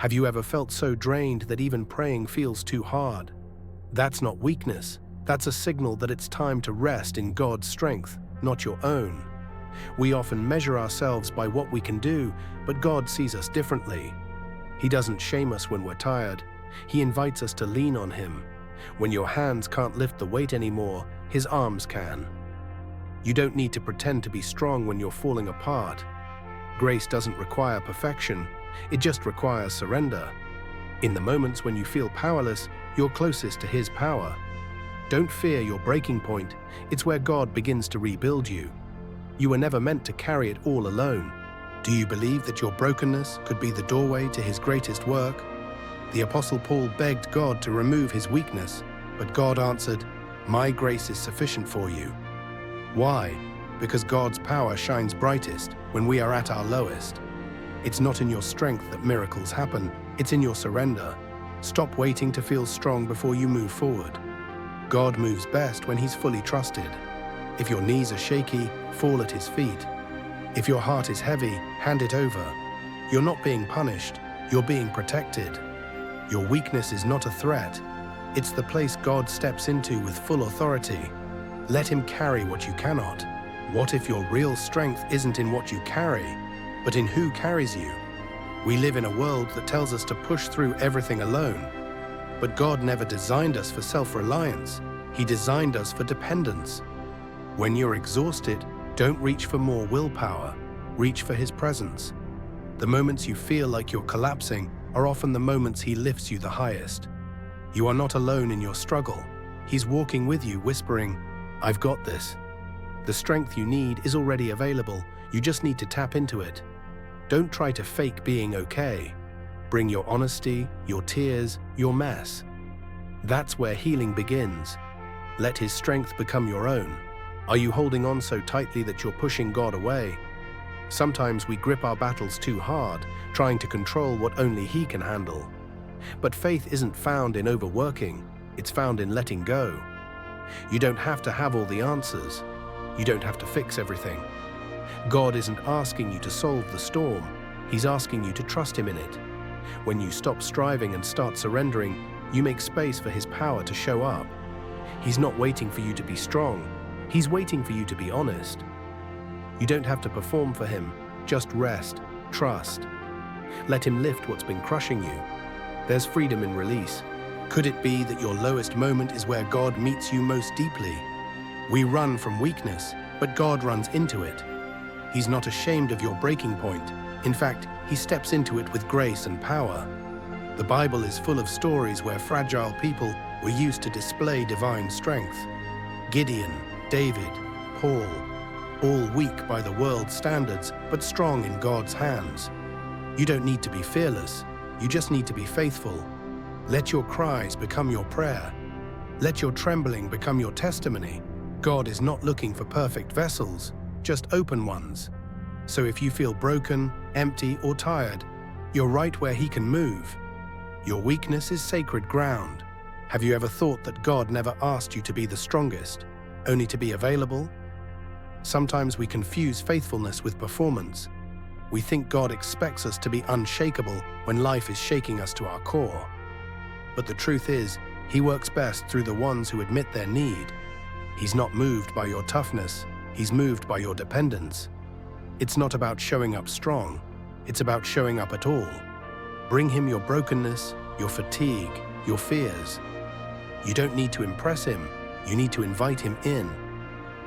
Have you ever felt so drained that even praying feels too hard? That's not weakness. That's a signal that it's time to rest in God's strength, not your own. We often measure ourselves by what we can do, but God sees us differently. He doesn't shame us when we're tired. He invites us to lean on Him. When your hands can't lift the weight anymore, His arms can. You don't need to pretend to be strong when you're falling apart. Grace doesn't require perfection. It just requires surrender. In the moments when you feel powerless, you're closest to His power. Don't fear your breaking point. It's where God begins to rebuild you. You were never meant to carry it all alone. Do you believe that your brokenness could be the doorway to His greatest work? The Apostle Paul begged God to remove his weakness, but God answered, "My grace is sufficient for you." Why? Because God's power shines brightest when we are at our lowest. It's not in your strength that miracles happen, it's in your surrender. Stop waiting to feel strong before you move forward. God moves best when He's fully trusted. If your knees are shaky, fall at His feet. If your heart is heavy, hand it over. You're not being punished, you're being protected. Your weakness is not a threat. It's the place God steps into with full authority. Let Him carry what you cannot. What if your real strength isn't in what you carry, but in who carries you? We live in a world that tells us to push through everything alone. But God never designed us for self-reliance. He designed us for dependence. When you're exhausted, don't reach for more willpower. Reach for His presence. The moments you feel like you're collapsing are often the moments He lifts you the highest. You are not alone in your struggle. He's walking with you, whispering, "I've got this." The strength you need is already available. You just need to tap into it. Don't try to fake being okay. Bring your honesty, your tears, your mess. That's where healing begins. Let His strength become your own. Are you holding on so tightly that you're pushing God away? Sometimes we grip our battles too hard, trying to control what only He can handle. But faith isn't found in overworking, it's found in letting go. You don't have to have all the answers. You don't have to fix everything. God isn't asking you to solve the storm, He's asking you to trust Him in it. When you stop striving and start surrendering, you make space for His power to show up. He's not waiting for you to be strong, He's waiting for you to be honest. You don't have to perform for Him, just rest, trust. Let Him lift what's been crushing you. There's freedom in release. Could it be that your lowest moment is where God meets you most deeply? We run from weakness, but God runs into it. He's not ashamed of your breaking point. In fact, He steps into it with grace and power. The Bible is full of stories where fragile people were used to display divine strength. Gideon, David, Paul, all weak by the world's standards, but strong in God's hands. You don't need to be fearless, you just need to be faithful. Let your cries become your prayer. Let your trembling become your testimony. God is not looking for perfect vessels, just open ones. So if you feel broken, empty, or tired, you're right where He can move. Your weakness is sacred ground. Have you ever thought that God never asked you to be the strongest, only to be available? Sometimes we confuse faithfulness with performance. We think God expects us to be unshakable when life is shaking us to our core. But the truth is, He works best through the ones who admit their need. He's not moved by your toughness, He's moved by your dependence. It's not about showing up strong, it's about showing up at all. Bring Him your brokenness, your fatigue, your fears. You don't need to impress Him, you need to invite Him in.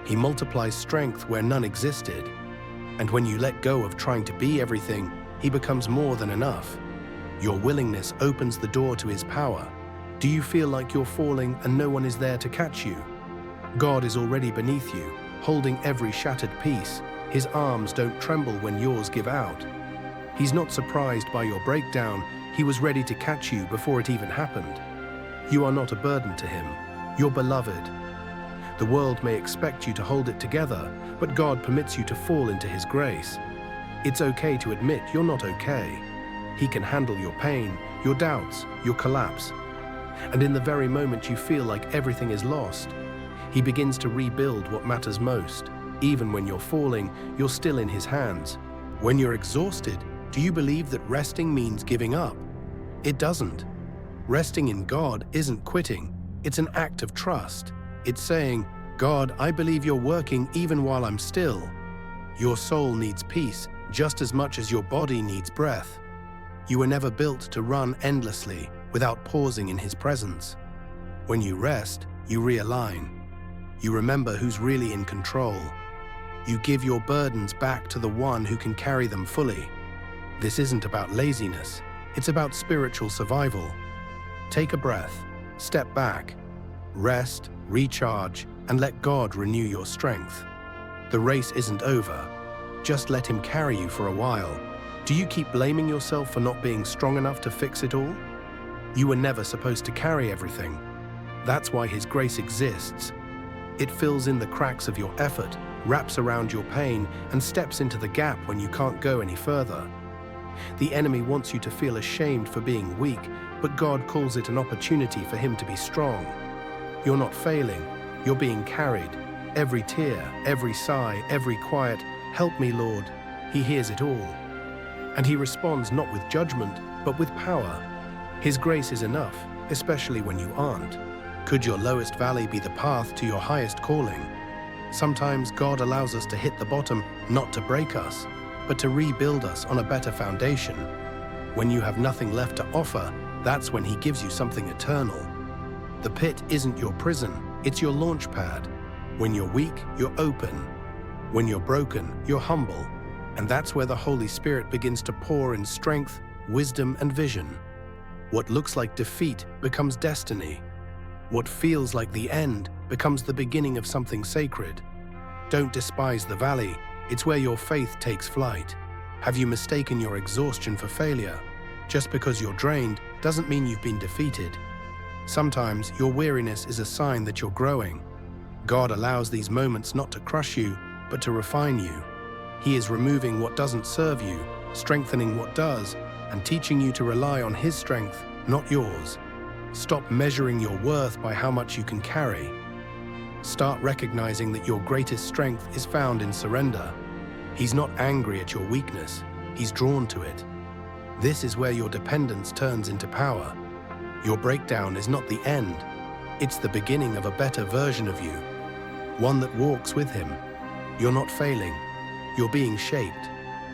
He multiplies strength where none existed. And when you let go of trying to be everything, He becomes more than enough. Your willingness opens the door to His power. Do you feel like you're falling and no one is there to catch you? God is already beneath you, holding every shattered piece. His arms don't tremble when yours give out. He's not surprised by your breakdown. He was ready to catch you before it even happened. You are not a burden to Him. You're beloved. The world may expect you to hold it together, but God permits you to fall into His grace. It's okay to admit you're not okay. He can handle your pain, your doubts, your collapse. And in the very moment you feel like everything is lost, He begins to rebuild what matters most. Even when you're falling, you're still in His hands. When you're exhausted, do you believe that resting means giving up? It doesn't. Resting in God isn't quitting, it's an act of trust. It's saying, God, I believe you're working even while I'm still. Your soul needs peace just as much as your body needs breath. You were never built to run endlessly without pausing in His presence. When you rest, you realign. You remember who's really in control. You give your burdens back to the one who can carry them fully. This isn't about laziness, it's about spiritual survival. Take a breath, step back, rest, recharge, and let God renew your strength. The race isn't over. Just let Him carry you for a while. Do you keep blaming yourself for not being strong enough to fix it all? You were never supposed to carry everything. That's why His grace exists. It fills in the cracks of your effort, wraps around your pain, and steps into the gap when you can't go any further. The enemy wants you to feel ashamed for being weak, but God calls it an opportunity for Him to be strong. You're not failing, you're being carried. Every tear, every sigh, every quiet, "Help me, Lord," He hears it all. And He responds not with judgment, but with power. His grace is enough, especially when you aren't. Could your lowest valley be the path to your highest calling? Sometimes God allows us to hit the bottom, not to break us, but to rebuild us on a better foundation. When you have nothing left to offer, that's when He gives you something eternal. The pit isn't your prison, it's your launch pad. When you're weak, you're open. When you're broken, you're humble. And that's where the Holy Spirit begins to pour in strength, wisdom, and vision. What looks like defeat becomes destiny. What feels like the end becomes the beginning of something sacred. Don't despise the valley, it's where your faith takes flight. Have you mistaken your exhaustion for failure? Just because you're drained doesn't mean you've been defeated. Sometimes your weariness is a sign that you're growing. God allows these moments not to crush you, but to refine you. He is removing what doesn't serve you, strengthening what does, and teaching you to rely on His strength, not yours. Stop measuring your worth by how much you can carry. Start recognizing that your greatest strength is found in surrender. He's not angry at your weakness, He's drawn to it. This is where your dependence turns into power. Your breakdown is not the end, it's the beginning of a better version of you, one that walks with Him. You're not failing, you're being shaped.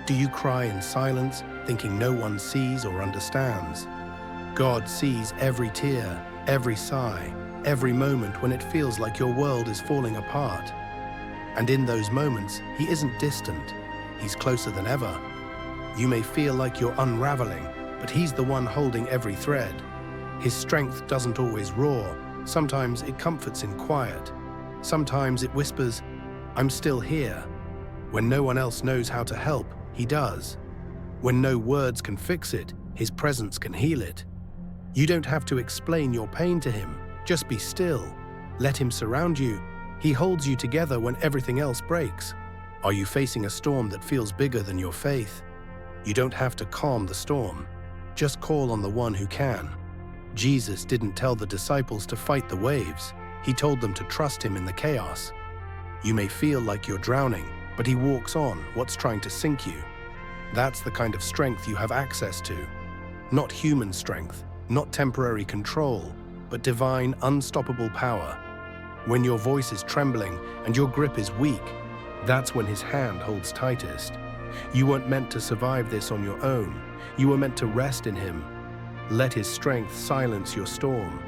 Do you cry in silence, thinking no one sees or understands? God sees every tear, every sigh, every moment when it feels like your world is falling apart. And in those moments, He isn't distant, He's closer than ever. You may feel like you're unraveling, but He's the one holding every thread. His strength doesn't always roar, sometimes it comforts in quiet. Sometimes it whispers, "I'm still here." When no one else knows how to help, He does. When no words can fix it, His presence can heal it. You don't have to explain your pain to Him, just be still. Let Him surround you. He holds you together when everything else breaks. Are you facing a storm that feels bigger than your faith? You don't have to calm the storm. Just call on the one who can. Jesus didn't tell the disciples to fight the waves. He told them to trust Him in the chaos. You may feel like you're drowning, but He walks on what's trying to sink you. That's the kind of strength you have access to. Not human strength, not temporary control, but divine, unstoppable power. When your voice is trembling and your grip is weak, that's when His hand holds tightest. You weren't meant to survive this on your own. You were meant to rest in Him. Let His strength silence your storm.